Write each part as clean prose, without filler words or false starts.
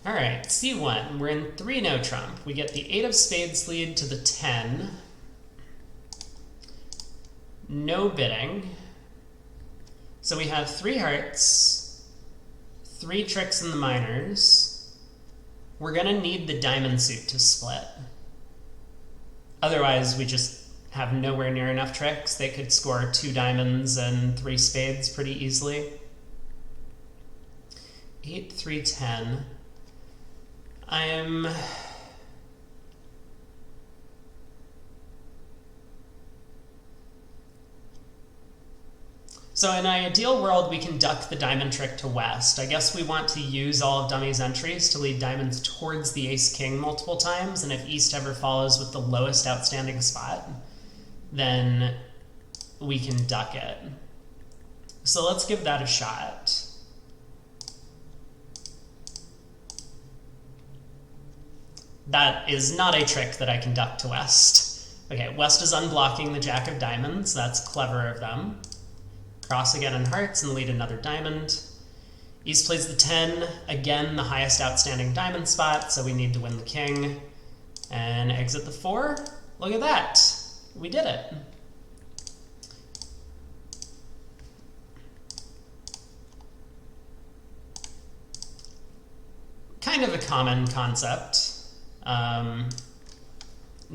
All right, C1. We're in 3 no trump. We get the 8 of spades lead to the 10. No bidding. So we have 3 hearts, 3 tricks in the minors. We're going to need the diamond suit to split. Otherwise, we just have nowhere near enough tricks. They could score 2 diamonds and 3 spades pretty easily. 8, 3, 10. So in an ideal world, we can duck the diamond trick to west. I guess we want to use all of dummy's entries to lead diamonds towards the ace-king multiple times, and if east ever follows with the lowest outstanding spot, then we can duck it. So let's give that a shot. That is not a trick that I can duck to west. Okay, west is unblocking the jack of diamonds. That's clever of them. Cross again in hearts and lead another diamond. East plays the 10, again the highest outstanding diamond spot, so we need to win the king. And exit the 4. Look at that. We did it. Kind of a common concept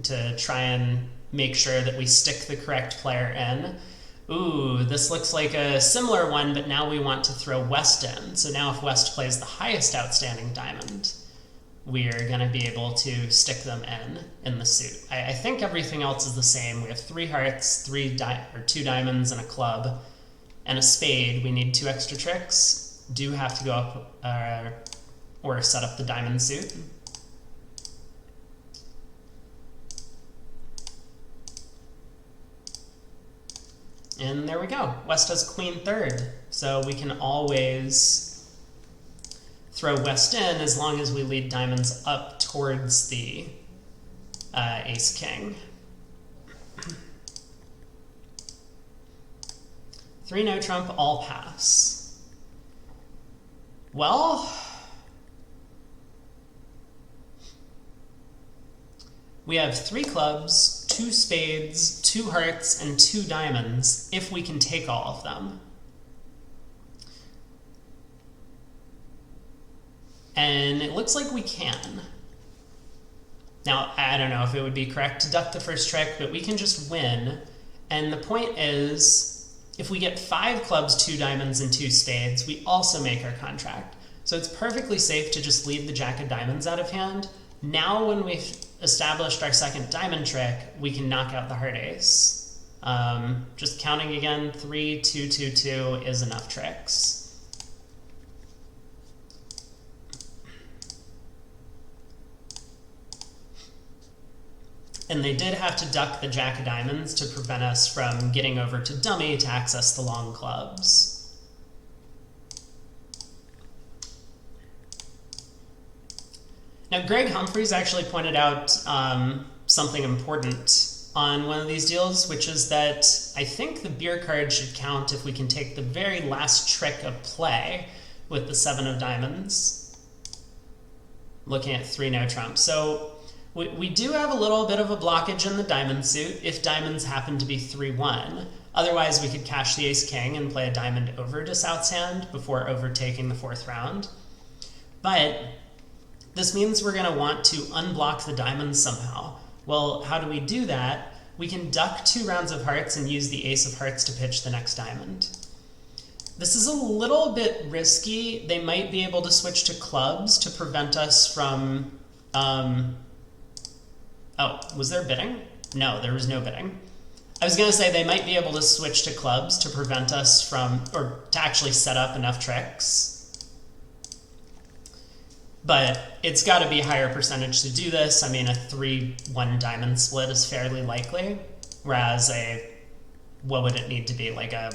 to try and make sure that we stick the correct player in. Ooh, this looks like a similar one, but now we want to throw west in. So now if west plays the highest outstanding diamond, we're going to be able to stick them in the suit. I think everything else is the same. We have 3 hearts, 2 diamonds, and a club, and a spade. We need 2 extra tricks. Do have to go up or set up the diamond suit. And there we go. West has queen third. So we can always throw west in as long as we lead diamonds up towards the ace-king. 3 no trump, all pass. Well, we have 3 clubs, 2 spades, 2 hearts, and 2 diamonds, if we can take all of them. And it looks like we can. Now, I don't know if it would be correct to duck the first trick, but we can just win. And the point is, if we get 5 clubs, 2 diamonds, and 2 spades, we also make our contract. So it's perfectly safe to just leave the jack of diamonds out of hand. Now when we've established our second diamond trick, we can knock out the heart ace. Just counting again, 3, 2, 2, 2 is enough tricks. And they did have to duck the jack of diamonds to prevent us from getting over to dummy to access the long clubs. Now, Greg Humphreys actually pointed out something important on one of these deals, which is that I think the beer card should count if we can take the very last trick of play with the 7 of diamonds, looking at 3 no trump. So we do have a little bit of a blockage in the diamond suit if diamonds happen to be 3-1. Otherwise, we could cash the ace-king and play a diamond over to South's hand before overtaking the 4th round. But this means we're going to want to unblock the diamonds somehow. Well, how do we do that? We can duck 2 rounds of hearts and use the ace of hearts to pitch the next diamond. This is a little bit risky. They might be able to switch to clubs to prevent us from... Oh, was there bidding? No, there was no bidding. I was going to say they might be able to switch to clubs to prevent us from... or to actually set up enough tricks. But it's got to be a higher percentage to do this. I mean, a 3-1 diamond split is fairly likely, whereas what would it need to be, like a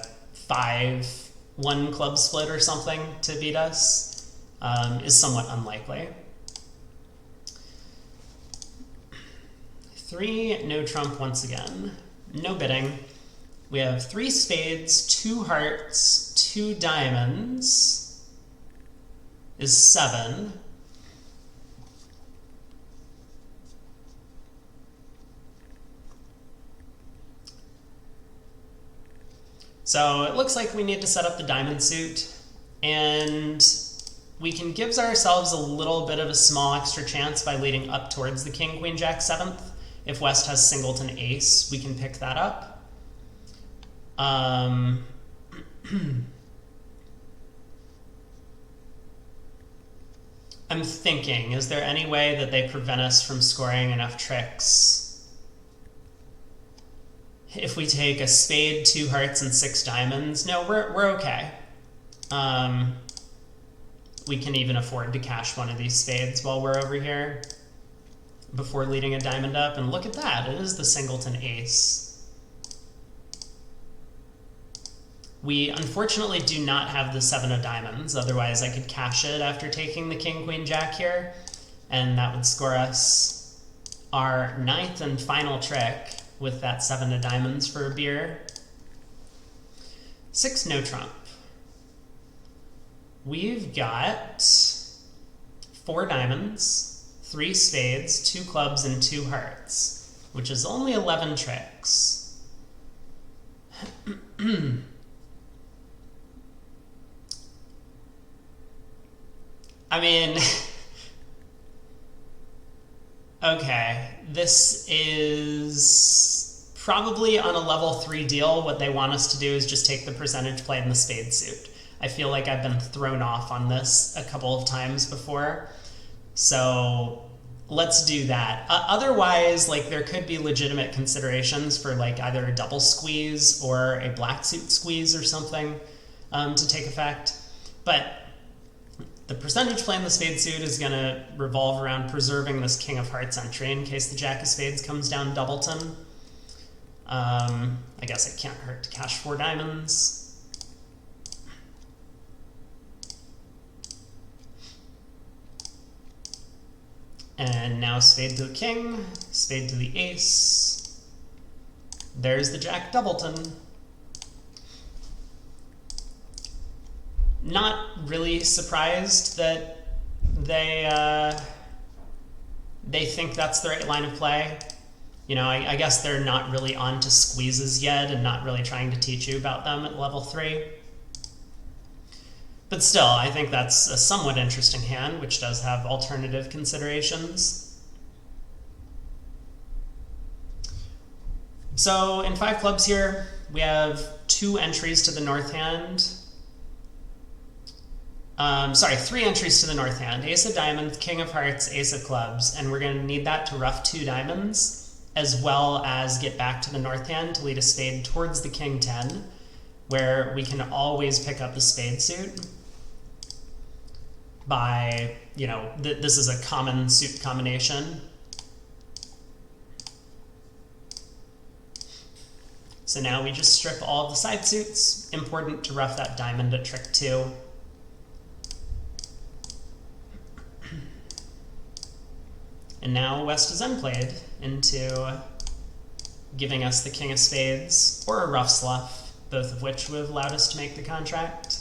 5-1 club split or something to beat us, is somewhat unlikely. 3 no trump once again. No bidding. We have 3 spades, 2 hearts, 2 diamonds is 7. So it looks like we need to set up the diamond suit, and we can give ourselves a little bit of a small extra chance by leading up towards the king, queen, jack, 7th. If West has singleton ace, we can pick that up. I'm thinking, is there any way that they prevent us from scoring enough tricks? If we take a spade, 2 hearts, and 6 diamonds, no, we're okay. We can even afford to cash one of these spades while we're over here before leading a diamond up. And look at that, it is the singleton ace. We unfortunately do not have the 7 of diamonds, otherwise I could cash it after taking the king, queen, jack here, and that would score us our 9th and final trick with that 7 of diamonds for a beer. 6 no trump. We've got 4 diamonds, 3 spades, 2 clubs, and 2 hearts, which is only 11 tricks. I mean, okay, this is probably on a level 3 deal. What they want us to do is just take the percentage play in the spade suit. I feel like I've been thrown off on this a couple of times before, so let's do that. Otherwise, like, there could be legitimate considerations for like either a double squeeze or a black suit squeeze or something to take effect, but the percentage play in the spade suit is going to revolve around preserving this king of hearts entry in case the jack of spades comes down doubleton. I guess it can't hurt to cash 4 diamonds. And now spade to the king, spade to the ace. There's the jack doubleton. Not really surprised that they think that's the right line of play. You know, I guess they're not really on to squeezes yet and not really trying to teach you about them at level 3. But still, I think that's a somewhat interesting hand, which does have alternative considerations. So in 5 clubs here, we have 2 entries to the north hand. 3 entries to the north hand. Ace of diamonds, king of hearts, ace of clubs, and we're going to need that to ruff 2 diamonds, as well as get back to the north hand to lead a spade towards the king 10, where we can always pick up the spade suit by, you know, this is a common suit combination. So now we just strip all of the side suits. Important to ruff that diamond at trick 2. And now West is endplayed into giving us the king of spades or a ruff sluff, both of which would have allowed us to make the contract.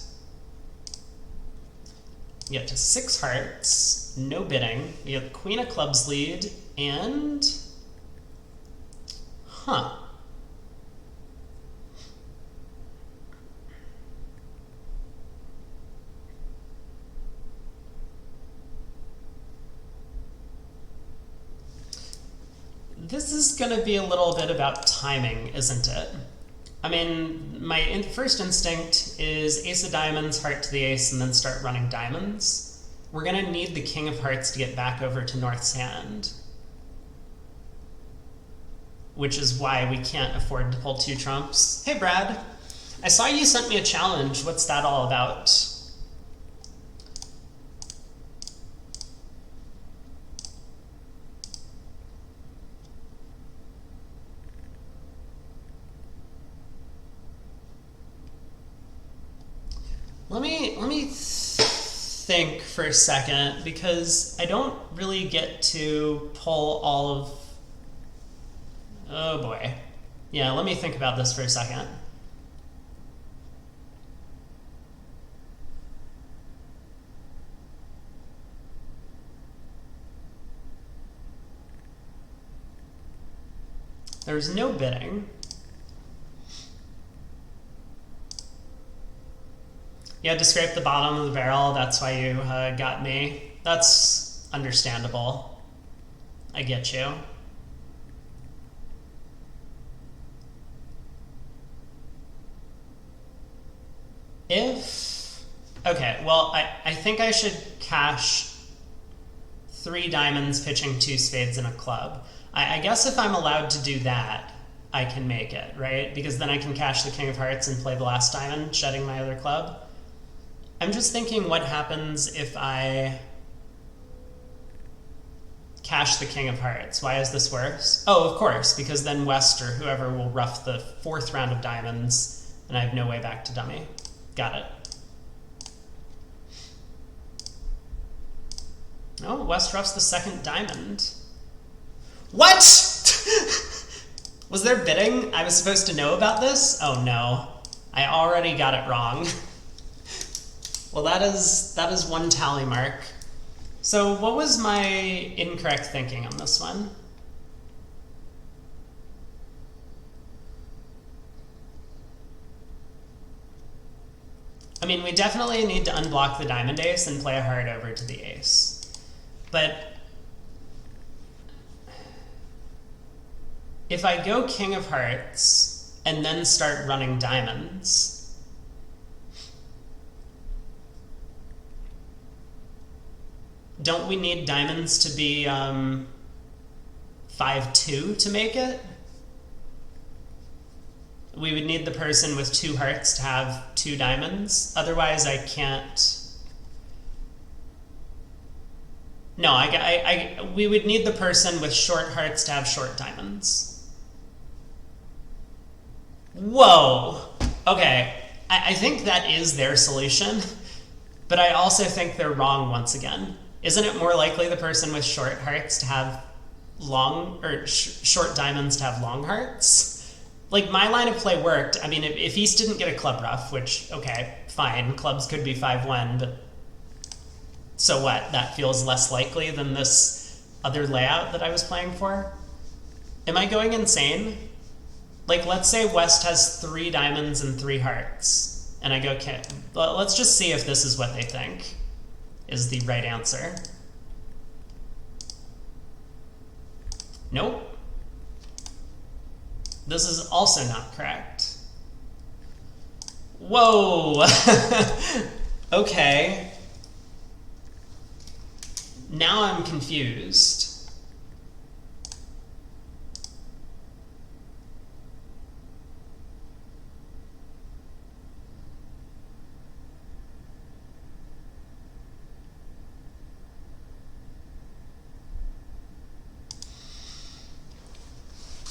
We get to 6 hearts, no bidding. We have queen of clubs lead, and this is going to be a little bit about timing, isn't it? I mean, my first instinct is ace of diamonds, heart to the ace, and then start running diamonds. We're going to need the king of hearts to get back over to North's hand, which is why we can't afford to pull 2 trumps. Hey, Brad. I saw you sent me a challenge. What's that all about? Let me think for a second, because I don't really get to pull all of... Oh boy. Yeah, let me think about this for a second. There's no bidding. You had to scrape the bottom of the barrel, that's why you got me. That's understandable. I get you. Okay, well, I think I should cash 3 diamonds pitching 2 spades and a club. I guess if I'm allowed to do that, I can make it, right? Because then I can cash the king of hearts and play the last diamond, shedding my other club. I'm just thinking what happens if I cash the king of hearts. Why is this worse? Oh, of course, because then West or whoever will ruff the 4th round of diamonds, and I have no way back to dummy. Got it. Oh, West ruffs the 2nd diamond. What? Was there bidding? I was supposed to know about this? Oh no. I already got it wrong. Well, that is 1 tally mark. So what was my incorrect thinking on this one? I mean, we definitely need to unblock the diamond ace and play a heart over to the ace. But if I go king of hearts and then start running diamonds, don't we need diamonds to be 5-2 to make it? We would need the person with 2 hearts to have 2 diamonds. Otherwise, I can't. No, we would need the person with short hearts to have short diamonds. Whoa. Okay, I think that is their solution, but I also think they're wrong once again. Isn't it more likely the person with short hearts to have long, or short diamonds to have long hearts? Like, my line of play worked. I mean, if East didn't get a club ruff, which, okay, fine, clubs could be 5-1, but so what? That feels less likely than this other layout that I was playing for? Am I going insane? Like, let's say West has 3 diamonds and 3 hearts, and I go, okay, let's just see if this is what they think is the right answer. Nope. This is also not correct. Whoa! Okay. Now I'm confused.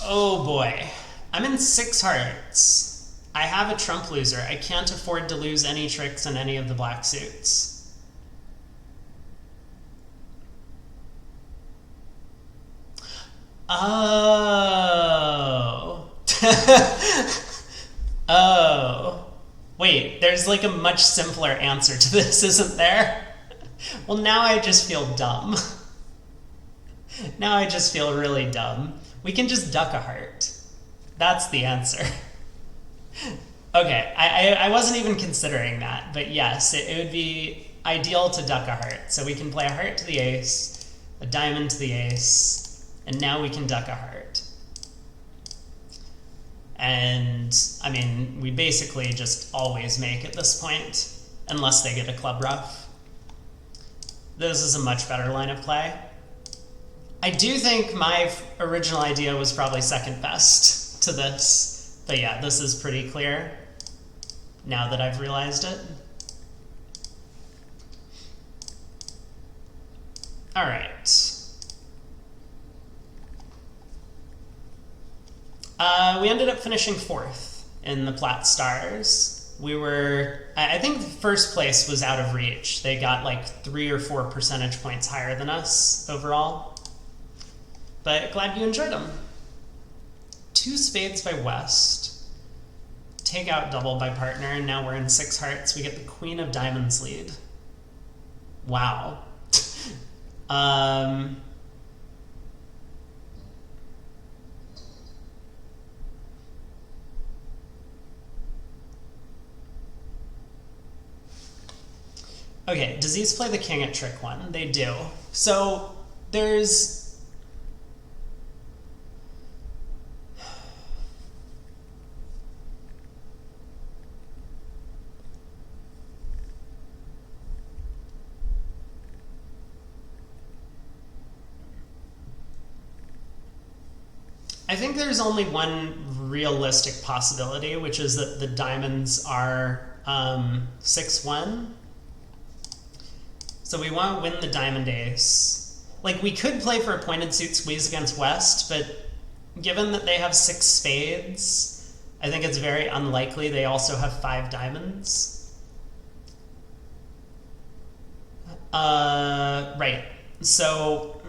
Oh boy. I'm in 6 hearts. I have a trump loser. I can't afford to lose any tricks in any of the black suits. Oh. Oh. Wait, there's like a much simpler answer to this, isn't there? Well, now I just feel dumb. Now I just feel really dumb. We can just duck a heart. That's the answer. Okay, I wasn't even considering that, but yes, it would be ideal to duck a heart. So we can play a heart to the ace, a diamond to the ace, and now we can duck a heart. And, I mean, we basically just always make at this point, unless they get a club ruff. This is a much better line of play. I do think my original idea was probably second best to this, but yeah, this is pretty clear now that I've realized it. All right. We ended up finishing 4th in the Plat Stars. We were, I think first place was out of reach. They got like 3 or 4 percentage points higher than us overall. But glad you enjoyed them. 2 spades by West. Take out double by partner, and now we're in 6 hearts. We get the Queen of Diamonds lead. Wow. Okay, does East play the king at trick 1? They do. So there's... I think there's only one realistic possibility, which is that the diamonds are 6-1. So we want to win the diamond ace. Like, we could play for a pointed suit squeeze against West, but given that they have 6 spades, I think it's very unlikely they also have 5 diamonds. Right. So...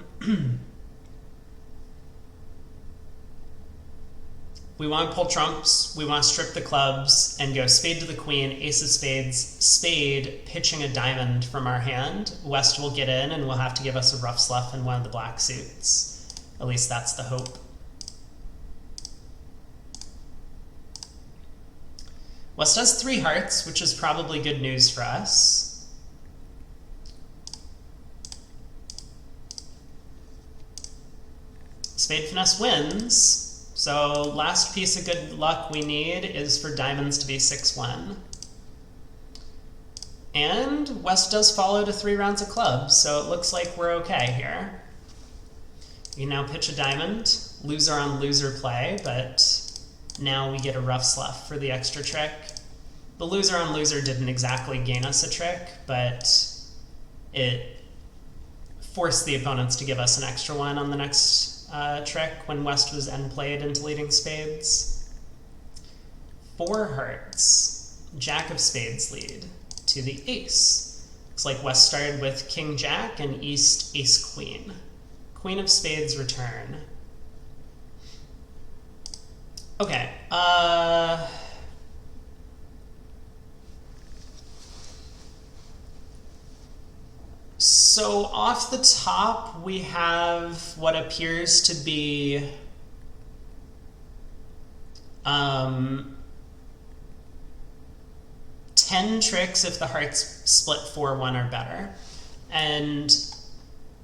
we want to pull trumps, we want to strip the clubs, and go spade to the queen, ace of spades, spade, pitching a diamond from our hand. West will get in and will have to give us a rough sluff in one of the black suits. At least that's the hope. West has 3 hearts, which is probably good news for us. Spade finesse wins. So last piece of good luck we need is for diamonds to be 6-1. And West does follow to 3 rounds of clubs, so it looks like we're okay here. We now pitch a diamond, loser on loser play, but now we get a rough sluff for the extra trick. The loser on loser didn't exactly gain us a trick, but it forced the opponents to give us an extra one on the next trick when West was end played into leading spades. 4 hearts. Jack of spades lead to the ace. Looks like West started with king jack and East ace queen. Queen of spades return. Okay. So off the top, we have what appears to be 10 tricks if the hearts split 4-1 or better. And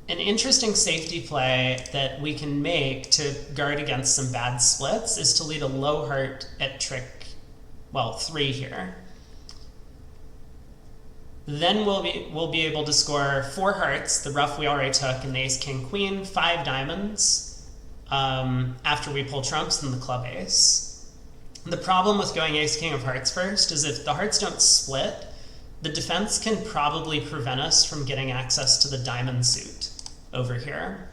an interesting safety play that we can make to guard against some bad splits is to lead a low heart at trick, well, 3 here. Then we'll be able to score 4 hearts, the rough we already took, and the ace, king, queen, 5 diamonds after we pull trumps and the club ace. The problem with going ace, king of hearts first is if the hearts don't split, the defense can probably prevent us from getting access to the diamond suit over here.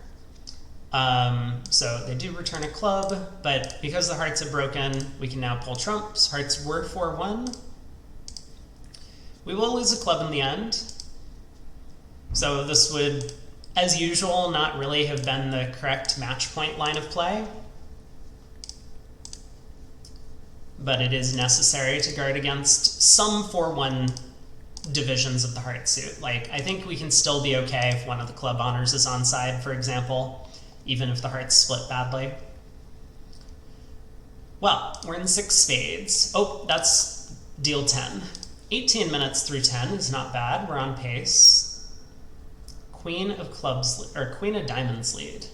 So they do return a club, but because the hearts are broken, we can now pull trumps. Hearts were 4-1. We will lose a club in the end. So this would, as usual, not really have been the correct match point line of play. But it is necessary to guard against some 4-1 divisions of the heart suit. Like, I think we can still be okay if one of the club honors is onside, for example, even if the hearts split badly. Well, we're in 6 spades. Oh, that's deal 10. 18 minutes through 10 is not bad. We're on pace. Queen of clubs, or queen of diamonds lead.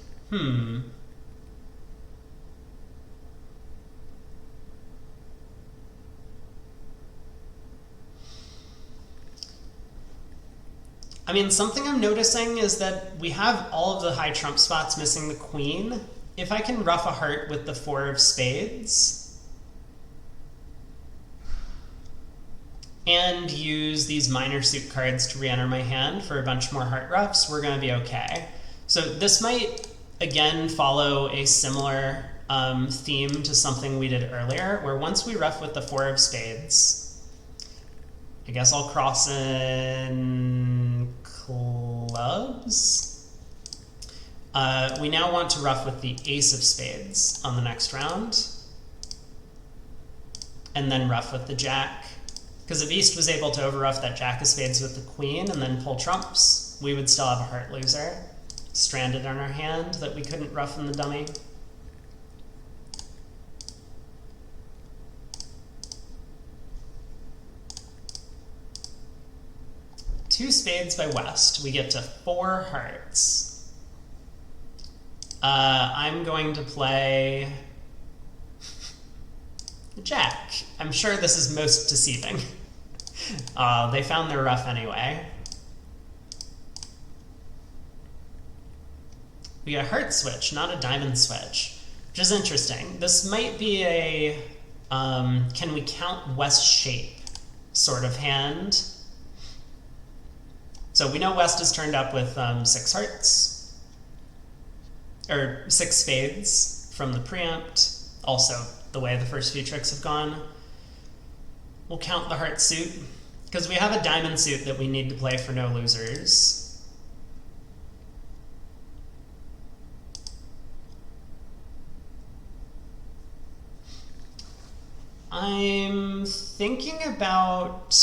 I mean, something I'm noticing is that we have all of the high trump spots missing the queen. If I can ruff a heart with the 4 of spades and use these minor suit cards to re-enter my hand for a bunch more heart ruffs, we're going to be okay. So this might, again, follow a similar theme to something we did earlier, where once we ruff with the 4 of spades, I guess I'll cross in clubs. We now want to ruff with the ace of spades on the next round, and then ruff with the jack. Because if East was able to overruff that jack of spades with the queen and then pull trumps, we would still have a heart loser stranded on our hand that we couldn't ruff in the dummy. 2 spades by West. We get to 4 hearts. I'm going to play Jack. I'm sure this is most deceiving. They found their ruff anyway. We got a heart switch, not a diamond switch, which is interesting. This might be a can we count West shape sort of hand. So we know West is turned up with 6 hearts, or 6 spades from the preempt, also the way the first few tricks have gone. We'll count the heart suit, because we have a diamond suit that we need to play for no losers. I'm thinking about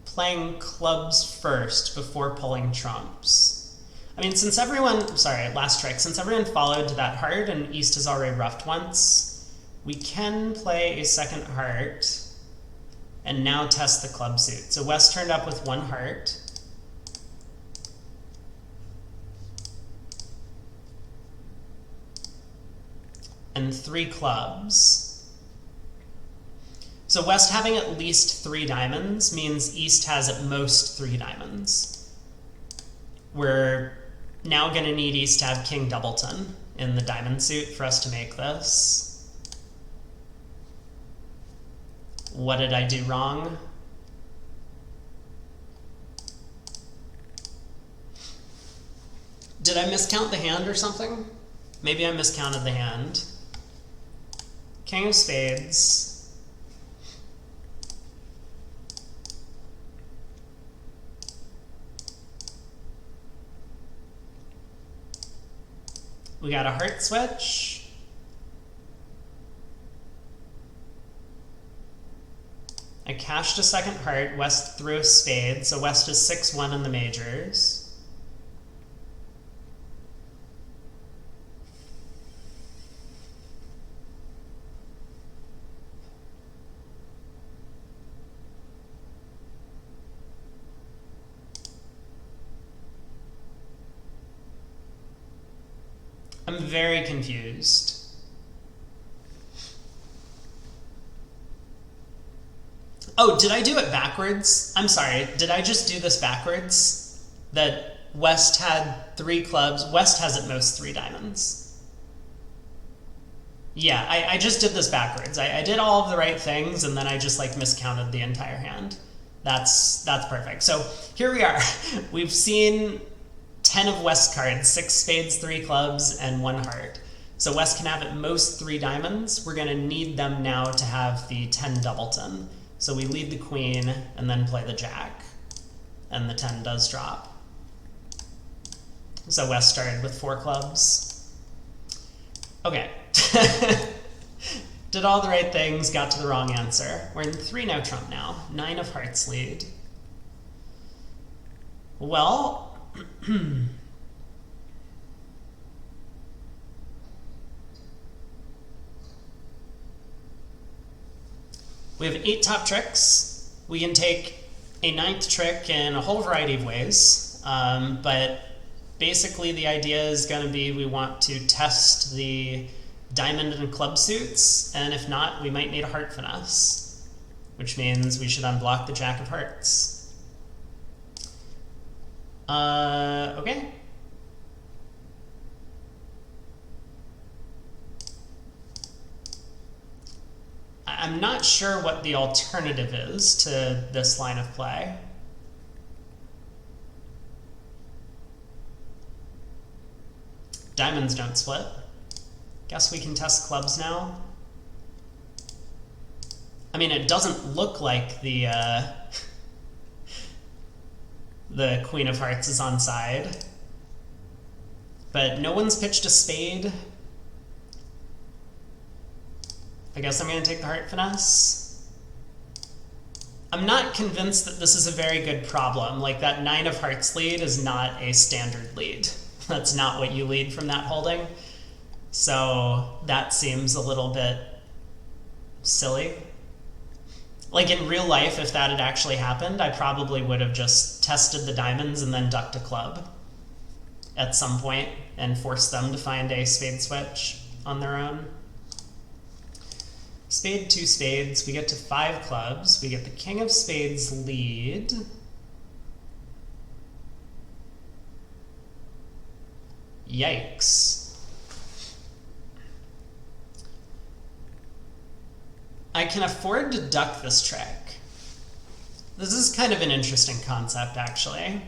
playing clubs first before pulling trumps. I mean, since everyone, sorry, last trick, since everyone followed to that heart and East has already ruffed once, we can play a second heart and now test the club suit. So West turned up with 1 heart. And 3 clubs. So West having at least 3 diamonds means East has at most 3 diamonds. We're now going to need East to have King Doubleton in the diamond suit for us to make this. What did I do wrong? Did I miscount the hand or something? Maybe I miscounted the hand. King of spades. We got a heart switch. I cashed a second heart. West threw a spade, so West is 6-1 in the majors. I'm very confused. Oh, did I do it backwards? I'm sorry, did I just do this backwards? That West had 3 clubs, West has at most 3 diamonds. Yeah, I just did this backwards. I did all of the right things and then I just like miscounted the entire hand. That's perfect. So here we are. We've seen 10 of West cards, 6 spades, 3 clubs, and 1 heart. So West can have at most 3 diamonds. We're going to need them now to have the 10 Doubleton. So we lead the queen and then play the jack. And the 10 does drop. So West started with 4 clubs. Okay. Did all the right things, got to the wrong answer. We're in 3-no trump now. 9 of hearts lead. Well, we have 8 top tricks. We can take a 9th trick in a whole variety of ways, but basically the idea is going to be we want to test the diamond and club suits, and if not, we might need a heart finesse, which means we should unblock the jack of hearts. Okay. I'm not sure what the alternative is to this line of play. Diamonds don't split. Guess we can test clubs now. I mean, it doesn't look like the Queen of Hearts is on side. But no one's pitched a spade. I guess I'm going to take the heart finesse. I'm not convinced that this is a very good problem. Like, that 9 of hearts lead is not a standard lead. That's not what you lead from that holding. So that seems a little bit silly. Like in real life, if that had actually happened, I probably would have just tested the diamonds and then ducked a club at some point and forced them to find a spade switch on their own. Spade, 2 spades, we get to 5 clubs, we get the king of spades lead. Yikes. I can afford to duck this trick. This is kind of an interesting concept, actually.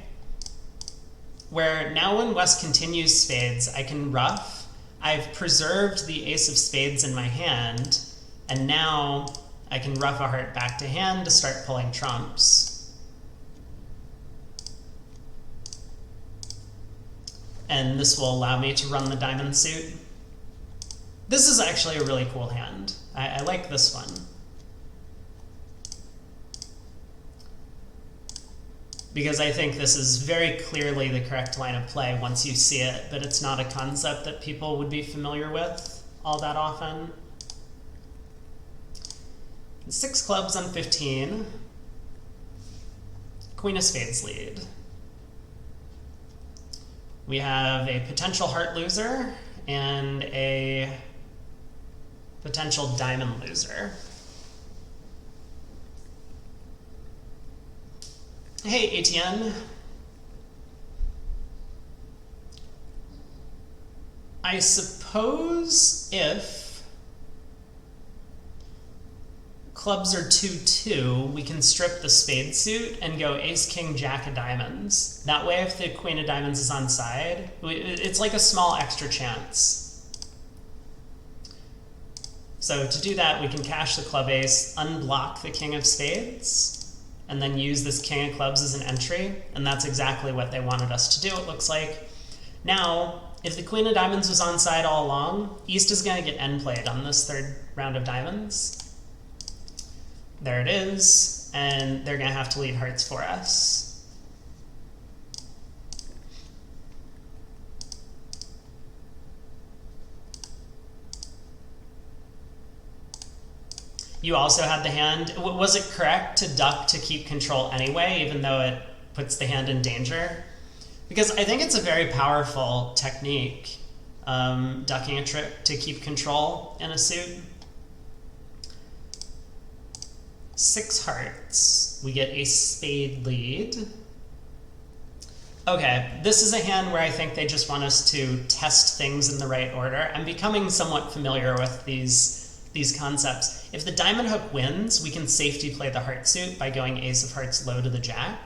Where now when West continues spades, I can ruff. I've preserved the ace of spades in my hand, and now I can ruff a heart back to hand to start pulling trumps. And this will allow me to run the diamond suit. This is actually a really cool hand. I like this one. Because I think this is very clearly the correct line of play once you see it, but it's not a concept that people would be familiar with all that often. 6 clubs on 15. Queen of spades lead. We have a potential heart loser and a potential diamond loser. Hey, Etienne. I suppose if clubs are 2-2, we can strip the spade suit and go ace, king, jack of diamonds. That way, if the queen of diamonds is on side, it's like a small extra chance. So to do that, we can cash the club ace, unblock the king of spades, and then use this king of clubs as an entry, and that's exactly what they wanted us to do, it looks like. Now, if the queen of diamonds was on side all along, East is going to get endplayed on this 3rd round of diamonds. There it is, and they're going to have to lead hearts for us. You also had the hand. Was it correct to duck to keep control anyway, even though it puts the hand in danger? Because I think it's a very powerful technique, ducking a trick to keep control in a suit. 6 hearts. We get a spade lead. Okay, this is a hand where I think they just want us to test things in the right order. I'm becoming somewhat familiar with these concepts. If the diamond hook wins, we can safety play the heart suit by going ace of hearts low to the jack.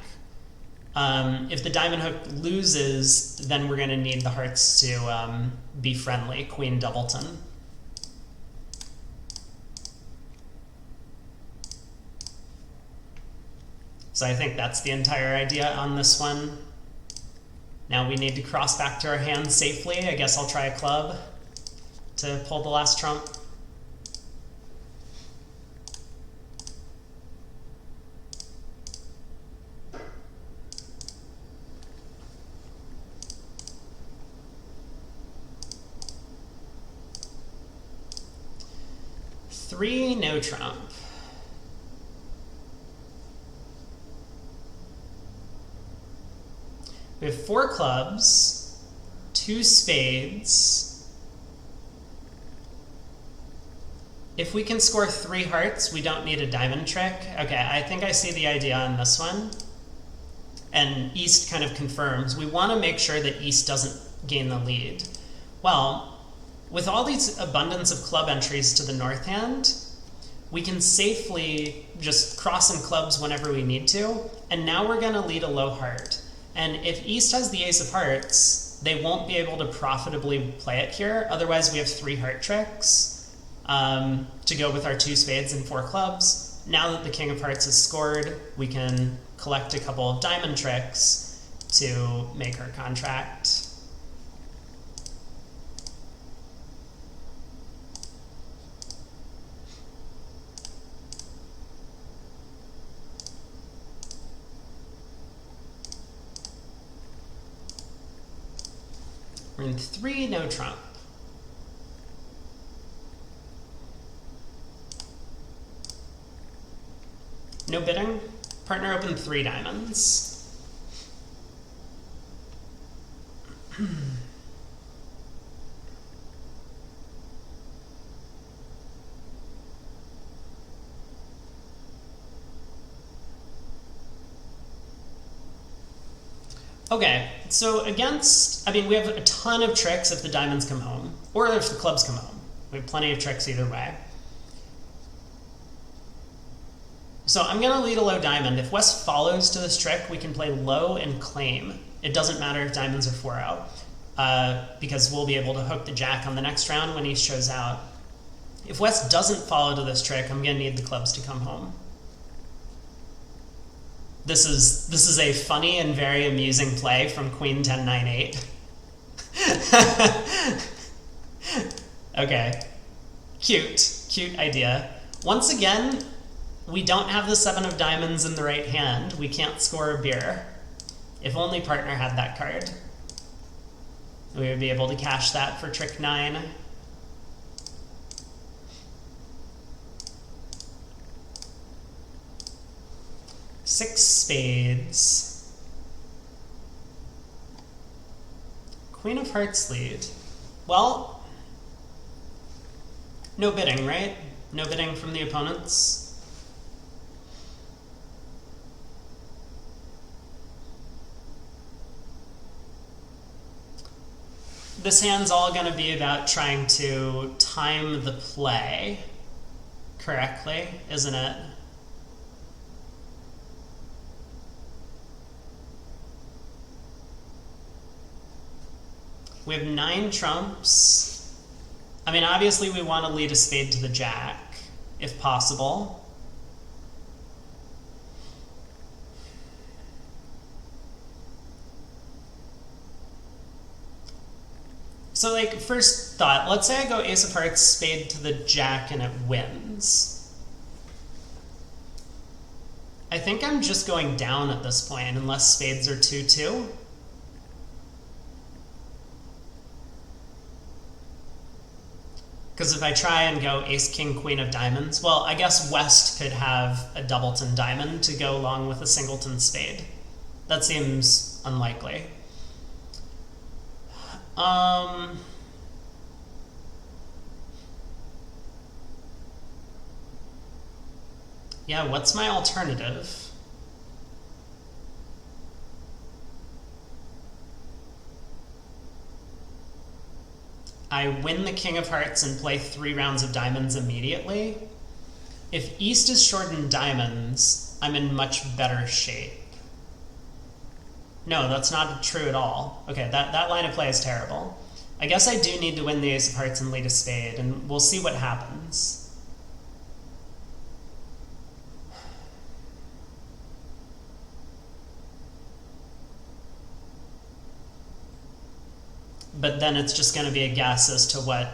If the diamond hook loses, then we're going to need the hearts to be friendly, queen doubleton. So I think that's the entire idea on this one. Now we need to cross back to our hand safely. I guess I'll try a club to pull the last trump. Three, no trump. We have 4 clubs, 2 spades. If we can score 3 hearts, we don't need a diamond trick. Okay, I think I see the idea on this one. And East kind of confirms. We want to make sure that East doesn't gain the lead. Well, with all these abundance of club entries to the north hand, we can safely just cross in clubs whenever we need to. And now we're going to lead a low heart. And if East has the ace of hearts, they won't be able to profitably play it here. Otherwise, we have 3 heart tricks to go with our 2 spades and 4 clubs. Now that the king of hearts is scored, we can collect a couple of diamond tricks to make our contract. We're in 3, no trump. No bidding. Partner opened 3 diamonds. Okay, so against, I mean, we have a ton of tricks if the diamonds come home, or if the clubs come home. We have plenty of tricks either way. So I'm going to lead a low diamond. If West follows to this trick, we can play low and claim. It doesn't matter if diamonds are 4-0, because we'll be able to hook the jack on the next round when he shows out. If West doesn't follow to this trick, I'm going to need the clubs to come home. This is a funny and very amusing play from Queen 10-9-8. Okay, cute idea. Once again, we don't have the 7 of diamonds in the right hand. We can't score a beer. If only partner had that card. We would be able to cash that for trick 9. Six spades. Queen of hearts lead. Well, no bidding, right? No bidding from the opponents. This hand's all going to be about trying to time the play correctly, isn't it? We have 9 trumps. I mean, obviously we want to lead a spade to the jack, if possible. So, like, first thought, let's say I go ace of hearts, spade to the jack, and it wins. I think I'm just going down at this point, unless spades are 2-2. Because if I try and go ace, king, queen of diamonds, well, I guess West could have a doubleton diamond to go along with a singleton spade. That seems unlikely. Yeah, what's my alternative? I win the king of hearts and play 3 rounds of diamonds immediately. If East is short in diamonds, I'm in much better shape. No, that's not true at all. Okay, that line of play is terrible. I guess I do need to win the ace of hearts and lead a spade, and we'll see what happens. But then it's just going to be a guess as to what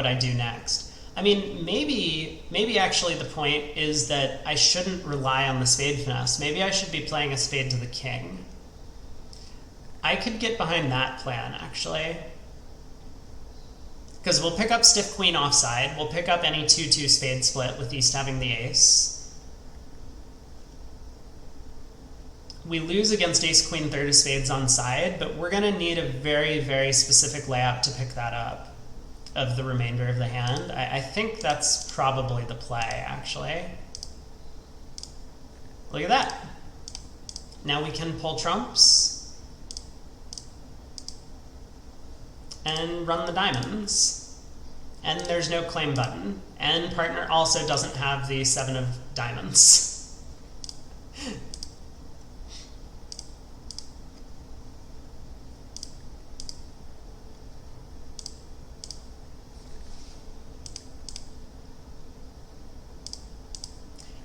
I do next. I mean, maybe actually the point is that I shouldn't rely on the spade finesse. Maybe I should be playing a spade to the king. I could get behind that plan, actually. Because we'll pick up stiff queen offside. We'll pick up any 2-2 spade split with East having the ace. We lose against ace, queen, third of spades on side, but we're going to need a very, very specific layout to pick that up of the remainder of the hand. I think that's probably the play, actually. Look at that. Now we can pull trumps and run the diamonds. And there's no claim button. And partner also doesn't have the 7 of diamonds.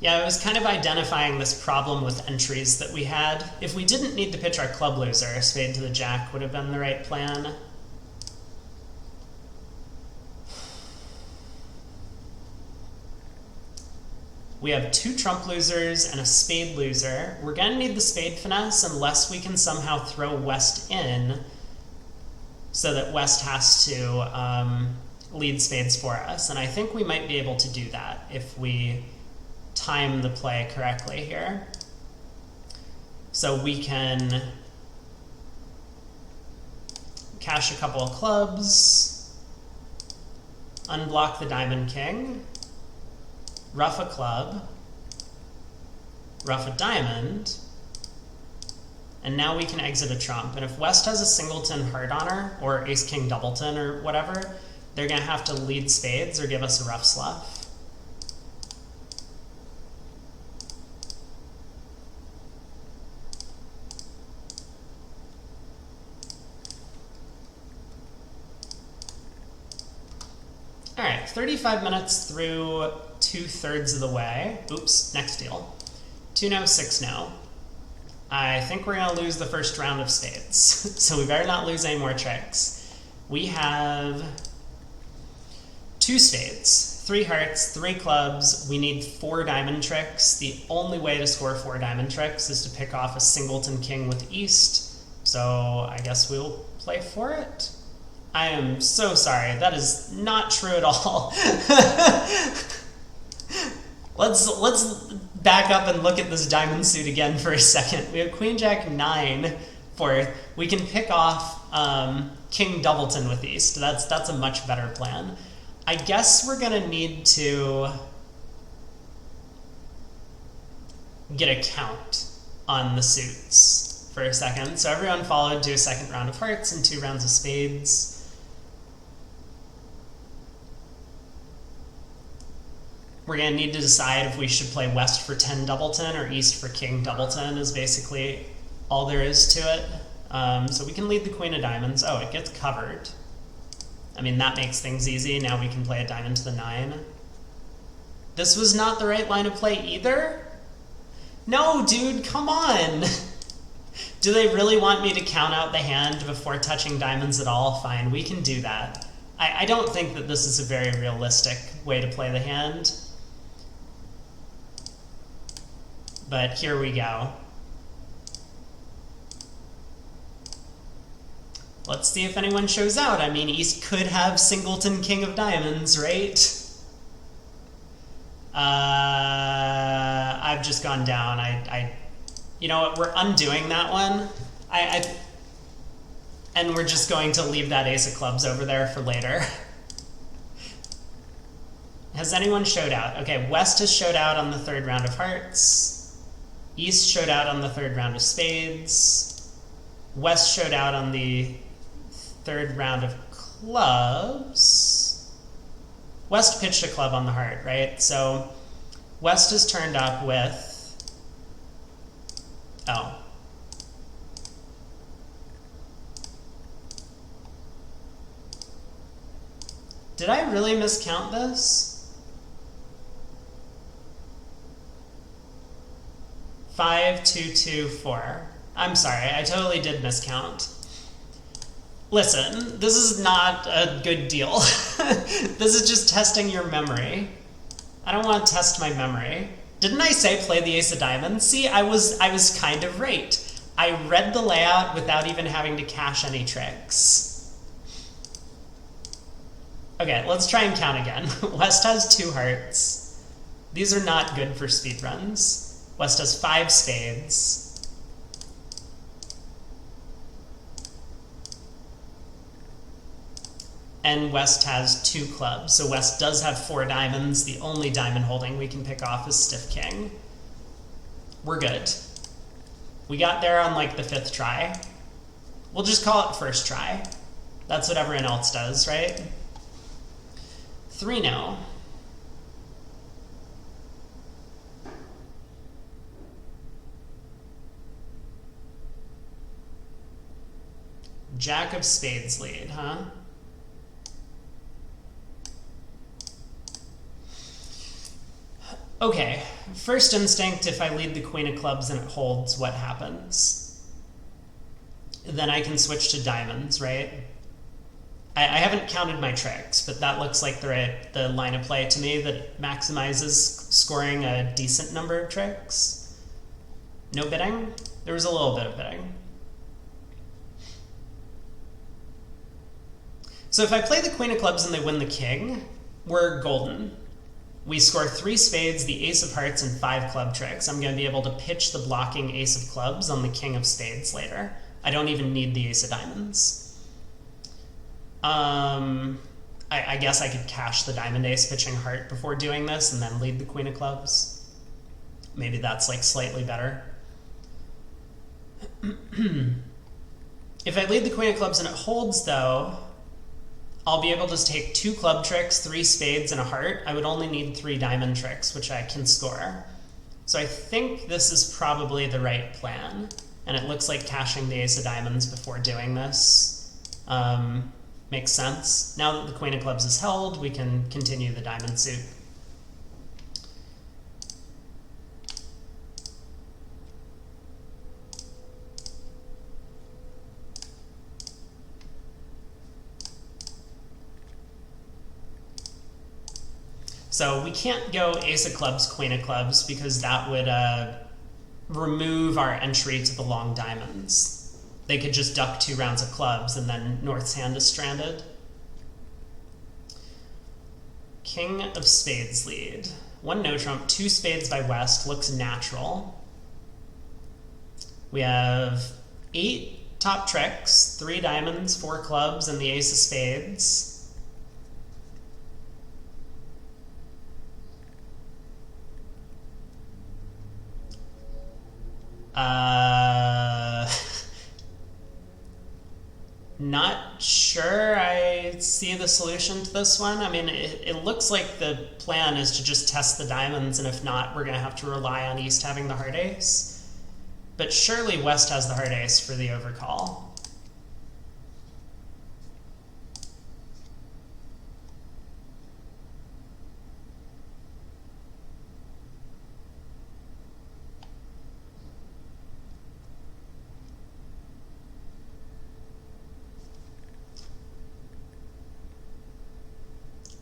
Yeah, I was kind of identifying this problem with entries that we had. If we didn't need to pitch our club loser, a spade to the jack would have been the right plan. We have 2 trump losers and a spade loser. We're going to need the spade finesse unless we can somehow throw West in so that West has to lead spades for us. And I think we might be able to do that if we time the play correctly here. So we can cash a couple of clubs, unblock the diamond king, ruff a club, ruff a diamond, and now we can exit a trump. And if West has a singleton heart on her, or ace-king doubleton or whatever, they're going to have to lead spades or give us a rough sluff. All right, 35 minutes through 2/3 of the way. Oops, next deal. 2-no, 6-no. I think we're going to lose the first round of spades, so we better not lose any more tricks. We have 2 spades, 3 hearts, 3 clubs. We need 4 diamond tricks. The only way to score 4 diamond tricks is to pick off a singleton king with east, so I guess we'll play for it. I am so sorry. That is not true at all. Let's back up and look at this diamond suit again for a second. We have queen jack 9 fourth. We can pick off king doubleton with east. That's a much better plan. I guess we're gonna need to get a count on the suits for a second. So everyone followed to a second round of hearts and 2 rounds of spades. We're going to need to decide if we should play West for 10 doubleton or East for king doubleton is basically all there is to it. So we can lead the queen of diamonds. Oh, it gets covered. I mean, that makes things easy. Now we can play a diamond to the 9. This was not the right line of play either? No, dude, come on! Do they really want me to count out the hand before touching diamonds at all? Fine, we can do that. I don't think that this is a very realistic way to play the hand. But here we go. Let's see if anyone shows out. I mean, East could have singleton king of diamonds, right? I've just gone down. You know what? We're undoing that one. And we're just going to leave that ace of clubs over there for later. Has anyone showed out? Okay, West has showed out on the 3rd round of hearts. East showed out on the 3rd round of spades. West showed out on the 3rd round of clubs. West pitched a club on the heart, right? So West is turned up with... Oh. Did I really miscount this? 5, 2, 2, 4. I'm sorry, I totally did miscount. Listen, this is not a good deal. This is just testing your memory. I don't want to test my memory. Didn't I say play the ace of diamonds? See, I was kind of right. I read the layout without even having to cash any tricks. Okay, let's try and count again. West has 2 hearts. These are not good for speedruns. West has 5 spades. And West has 2 clubs. So West does have 4 diamonds. The only diamond holding we can pick off is stiff king. We're good. We got there on like the 5th try. We'll just call it first try. That's what everyone else does, right? 3-no. Jack of spades lead, huh? Okay, first instinct, if I lead the queen of clubs and it holds, what happens? Then I can switch to diamonds, right? I haven't counted my tricks, but that looks like the line of play to me that maximizes scoring a decent number of tricks. No bidding? There was a little bit of bidding. So if I play the queen of clubs and they win the king, we're golden. we score 3 spades, the ace of hearts, and 5 club tricks. I'm going to be able to pitch the blocking ace of clubs on the king of spades later. I don't even need the ace of diamonds. I guess I could cash the diamond ace pitching heart before doing this and then lead the queen of clubs. Maybe that's like slightly better. If I lead the queen of clubs and it holds though, I'll be able to take 2 club tricks, 3 spades, and a heart. I would only need 3 diamond tricks, which I can score. So I think this is probably the right plan. And it looks like cashing the ace of diamonds before doing this makes sense. Now that the queen of clubs is held, we can continue the diamond suit. So we can't go ace of clubs, queen of clubs, because that would remove our entry to the long diamonds. They could just duck 2 rounds of clubs and then North's hand is stranded. King of spades lead. 1 no trump, 2 spades by West, looks natural. We have 8 top tricks, 3 diamonds, 4 clubs, and the ace of spades. Not sure I see the solution to this one. I mean, it looks like the plan is to just test the diamonds, and if not, we're going to have to rely on East having the heart ace. But surely West has the heart ace for the overcall.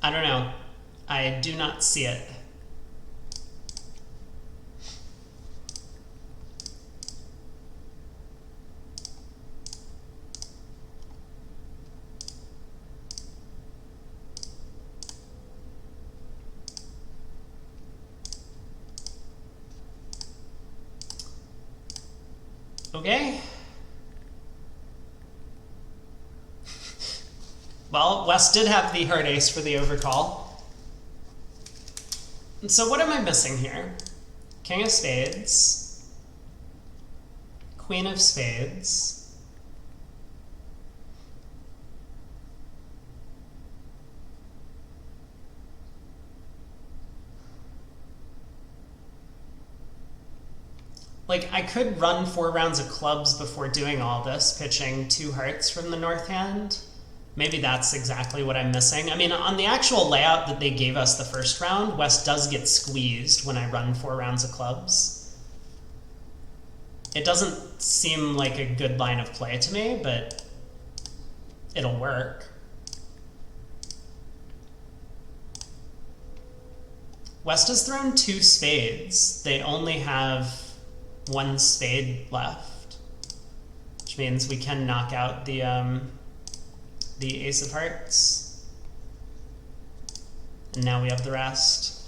I don't know. I do not see it. Okay. Well, West did have the heart ace for the overcall. And so what am I missing here? King of spades, queen of spades, like I could run 4 rounds of clubs before doing all this, pitching 2 hearts from the north hand. Maybe that's exactly what I'm missing. I mean, on the actual layout that they gave us the first round, West does get squeezed when I run 4 rounds of clubs. It doesn't seem like a good line of play to me, but it'll work. West has thrown 2 spades. They only have 1 spade left, which means we can knock out the ace of hearts. And now we have the rest.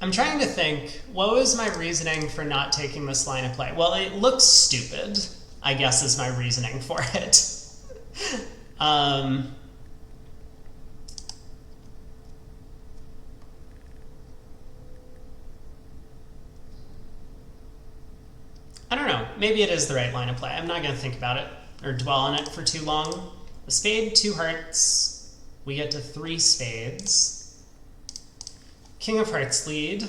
I'm trying to think, what was my reasoning for not taking this line of play? Well, it looks stupid, I guess is my reasoning for it. I don't know. Maybe it is the right line of play. I'm not going to think about it or dwell on it for too long. A spade, 2 hearts. We get to 3 spades. King of hearts lead.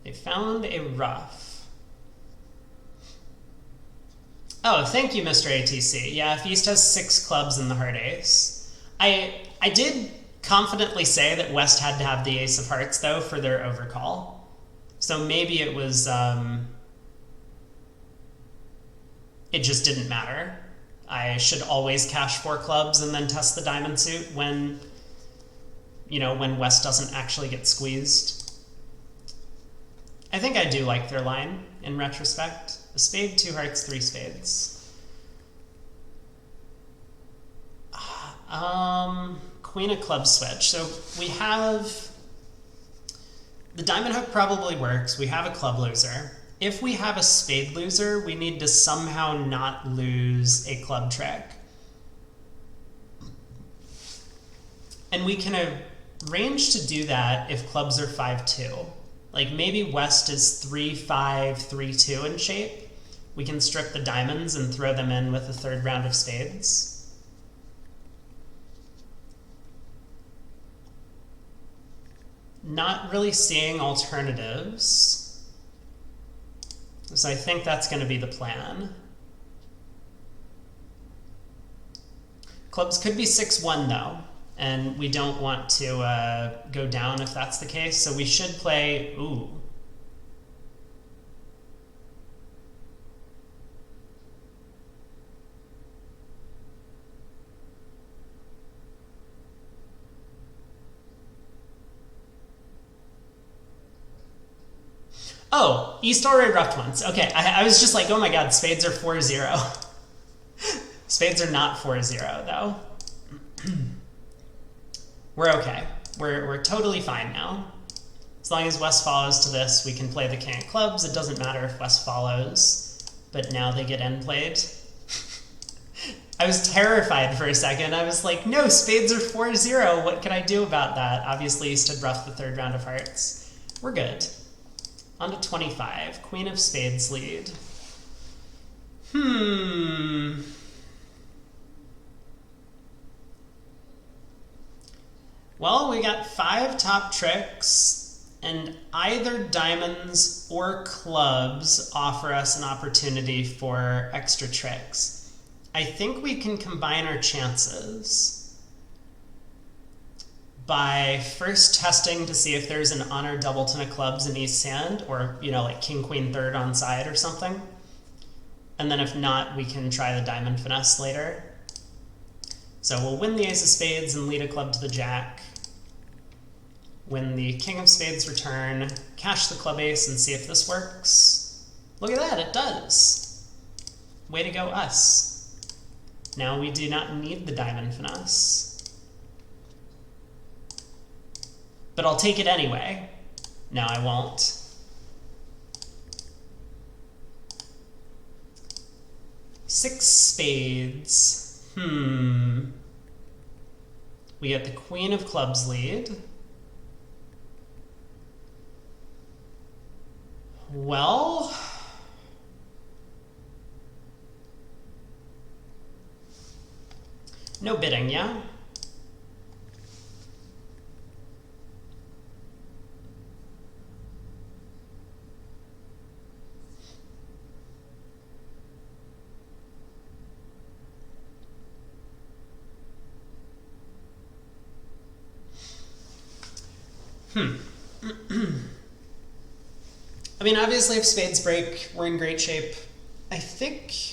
They found a ruff. Oh, thank you, Mr. ATC. Yeah, if East has 6 clubs and the heart ace. I did confidently say that West had to have the ace of hearts, though, for their overcall. So maybe it was, it just didn't matter. I should always cash 4 clubs and then test the diamond suit when, you know, when West doesn't actually get squeezed. I think I do like their line in retrospect. A spade, 2 hearts, 3 spades. queen of clubs switch. So we have the diamond hook probably works. We have a club loser. If we have a spade loser, we need to somehow not lose a club trick. And we can arrange to do that if clubs are 5-2. Like maybe West is 3-5, 3-2 in shape. We can strip the diamonds and throw them in with the third round of spades. Not really seeing alternatives. So I think that's going to be the plan. Clubs could be 6-1 though, and we don't want to go down if that's the case. So we should play, ooh. Oh, East already roughed once. Okay, I was just like, oh my god, spades are 4-0. Spades are not 4-0 though. We're okay. We're totally fine now. As long as West follows to this, we can play the king of clubs. It doesn't matter if West follows, but now they get end played. I was terrified for a second. I was like, no, spades are 4-0. What can I do about that? Obviously, East had roughed the third round of hearts. We're good. On to 25. Queen of spades lead. Well, we got 5 top tricks, and either diamonds or clubs offer us an opportunity for extra tricks. I think we can combine our chances by first testing to see if there's an honor doubleton of clubs in East's hand, or, you know, like king, queen, third on side or something. And then if not, we can try the diamond finesse later. So we'll win the ace of spades and lead a club to the jack. Win the king of spades return, cash the club ace and see if this works. Look at that, it does. Way to go us. Now we do not need the diamond finesse. But I'll take it anyway. No, I won't. Six spades. We get the queen of clubs lead. Well, no bidding, yeah? I mean, obviously if spades break, we're in great shape. I think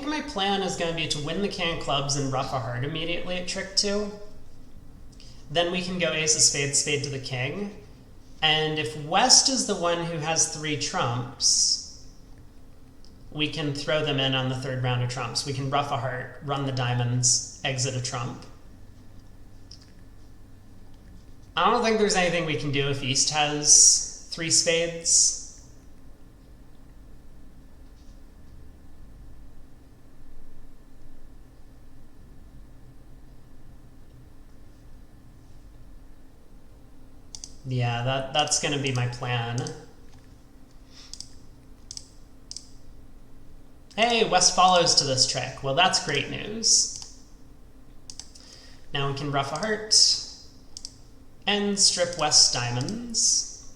my plan is going to be to win the king of clubs and ruff a heart immediately at trick 2. Then we can go ace of spades, spade to the king. And if West is the one who has 3 trumps, we can throw them in on the third round of trumps. We can ruff a heart, run the diamonds, exit a trump. I don't think there's anything we can do if East has 3 spades. Yeah, that's going to be my plan. Hey, West follows to this trick. Well, that's great news. Now we can ruff a heart and strip West's diamonds.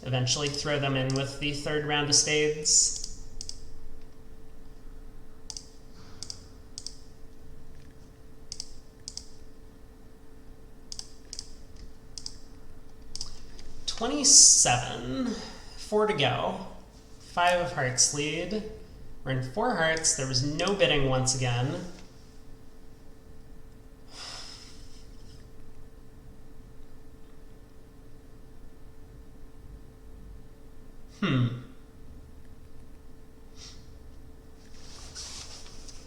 Eventually throw them in with the third round of spades. $27, 4 to go. 5 of hearts lead. We're in 4 hearts. There was no bidding once again. I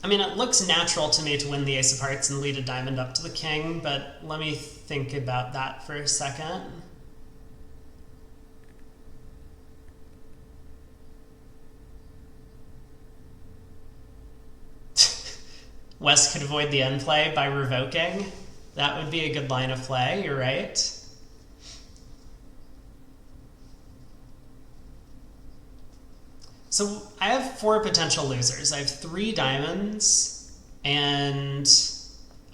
mean, it looks natural to me to win the ace of hearts and lead a diamond up to the king, but let me think about that for a second. West could avoid the end play by revoking. That would be a good line of play, you're right. So I have 4 potential losers. I have 3 diamonds and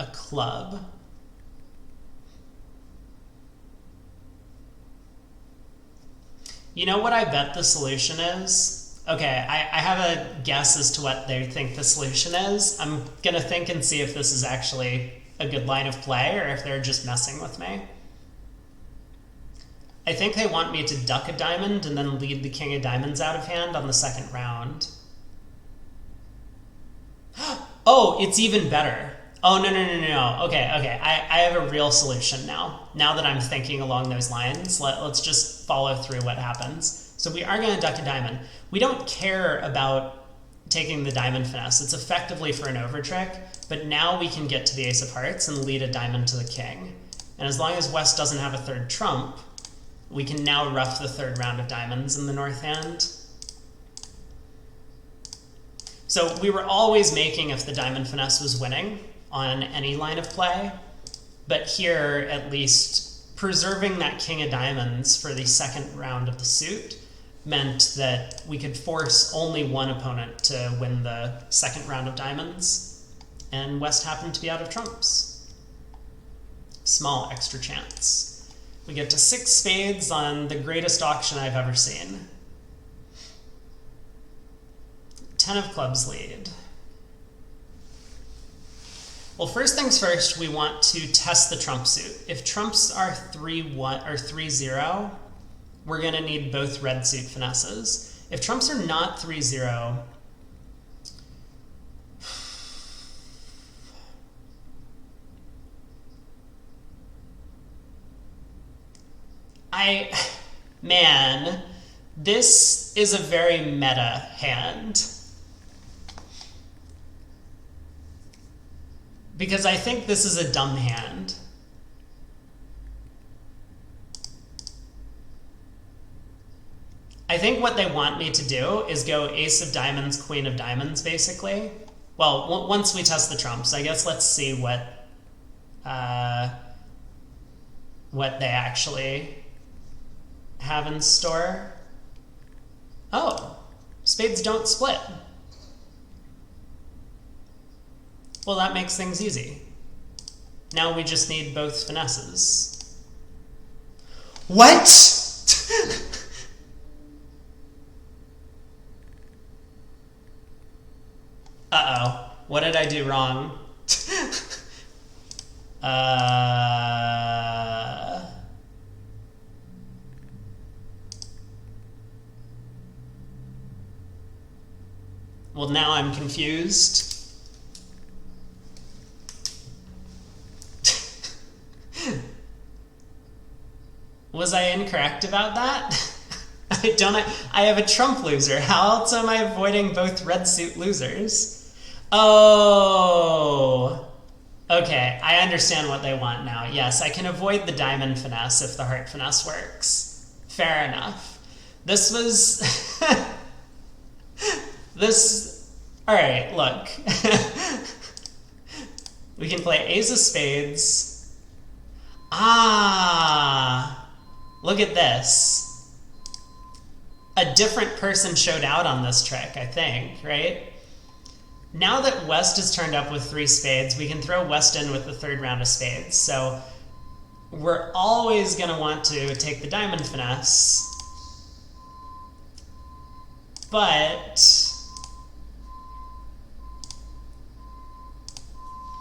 a club. You know what I bet the solution is? Okay, I have a guess as to what they think the solution is. I'm going to think and see if this is actually a good line of play or if they're just messing with me. I think they want me to duck a diamond and then lead the king of diamonds out of hand on the second round. Oh, it's even better. Oh, no. Okay. I have a real solution now. Now that I'm thinking along those lines, let's just follow through what happens. So we are going to duck a diamond. We don't care about taking the diamond finesse. It's effectively for an overtrick, but now we can get to the ace of hearts and lead a diamond to the king. And as long as West doesn't have a third trump, we can now ruff the third round of diamonds in the north hand. So we were always making if the diamond finesse was winning on any line of play, but here at least preserving that king of diamonds for the second round of the suit meant that we could force only one opponent to win the second round of diamonds, and West happened to be out of trumps. Small extra chance. We get to 6 spades on the greatest auction I've ever seen. 10 of clubs lead. Well, first things first, we want to test the trump suit. If trumps are 3-1 or 3-0, we're going to need both red suit finesses. If trumps are not 3-0, man, this is a very meta hand. Because I think this is a dumb hand. I think what they want me to do is go ace of diamonds, queen of diamonds, basically. Well, once we test the trumps, I guess let's see what they actually have in store. Oh, spades don't split. Well, that makes things easy. Now we just need both finesses. What? Uh-oh. What did I do wrong? Well, now I'm confused. Was I incorrect about that? I have a trump loser. How else am I avoiding both red suit losers? Oh, okay. I understand what they want now. Yes, I can avoid the diamond finesse if the heart finesse works. Fair enough. This was... All right, look. We can play ace of spades. Look at this. A different person showed out on this trick, I think, right? Now that West is turned up with 3 spades, we can throw West in with the third round of spades. So we're always going to want to take the diamond finesse. But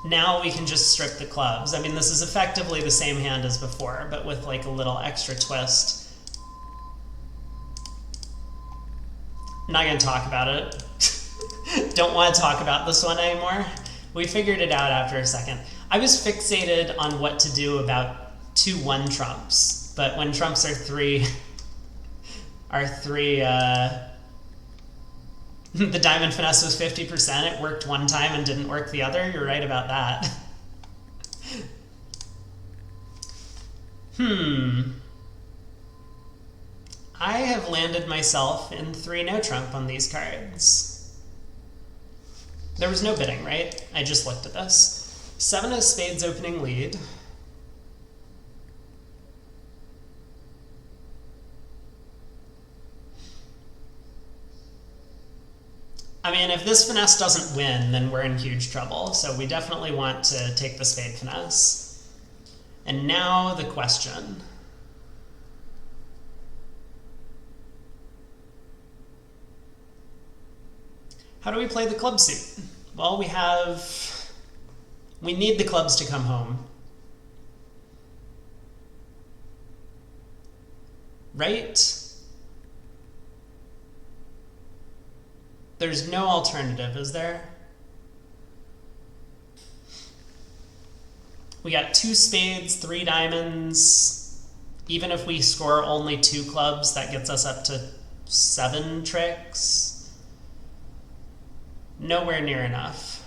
now we can just strip the clubs. I mean, this is effectively the same hand as before, but with like a little extra twist. I'm not going to talk about it. Don't want to talk about this one anymore. We figured it out after a second. I was fixated on what to do about 2-1 trumps, but when trumps are 3, our three, the diamond finesse was 50%. It worked one time and didn't work the other. You're right about that. I have landed myself in 3 no trump on these cards. There was no bidding, right? I just looked at this. 7 of spades opening lead. I mean, if this finesse doesn't win, then we're in huge trouble. So we definitely want to take the spade finesse. And now the question. How do we play the club suit? Well, we need the clubs to come home. Right? There's no alternative, is there? We got 2 spades, 3 diamonds. Even if we score only 2 clubs, that gets us up to 7 tricks. Nowhere near enough.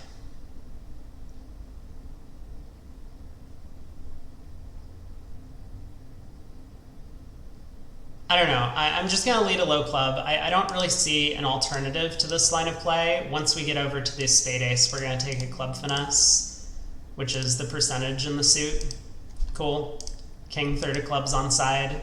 I don't know. I'm just going to lead a low club. I don't really see an alternative to this line of play. Once we get over to the spade ace, we're going to take a club finesse, which is the percentage in the suit. Cool. King, 3rd of clubs on side.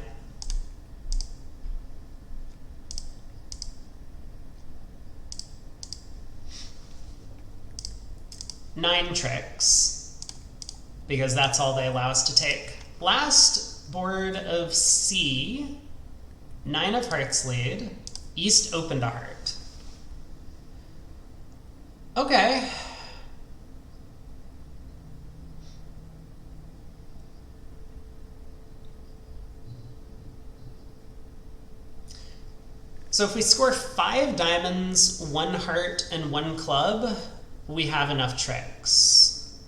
Nine tricks, because that's all they allow us to take. Last board of C, 9 of hearts lead, East opened a heart. Okay. So if we score 5 diamonds, 1 heart, and 1 club, we have enough tricks.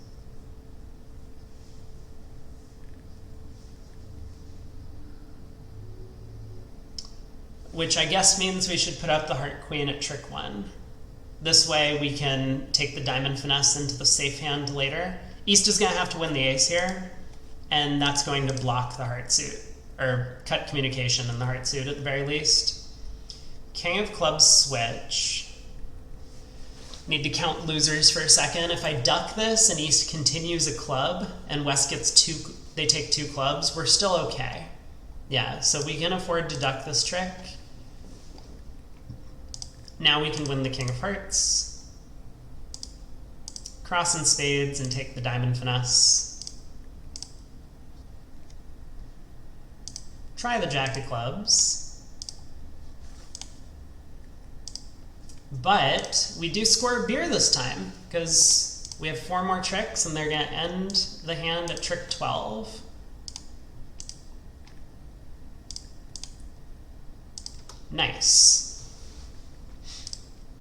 Which I guess means we should put up the heart queen at trick 1. This way we can take the diamond finesse into the safe hand later. East is going to have to win the ace here, and that's going to block the heart suit, or cut communication in the heart suit at the very least. King of clubs switch. Need to count losers for a second. If I duck this and East continues a club and West gets 2, they take 2 clubs, we're still okay. Yeah, so we can afford to duck this trick. Now we can win the king of hearts. Cross in spades and take the diamond finesse. Try the jack of clubs. But we do score a beer this time, because we have 4 more tricks, and they're going to end the hand at trick 12. Nice.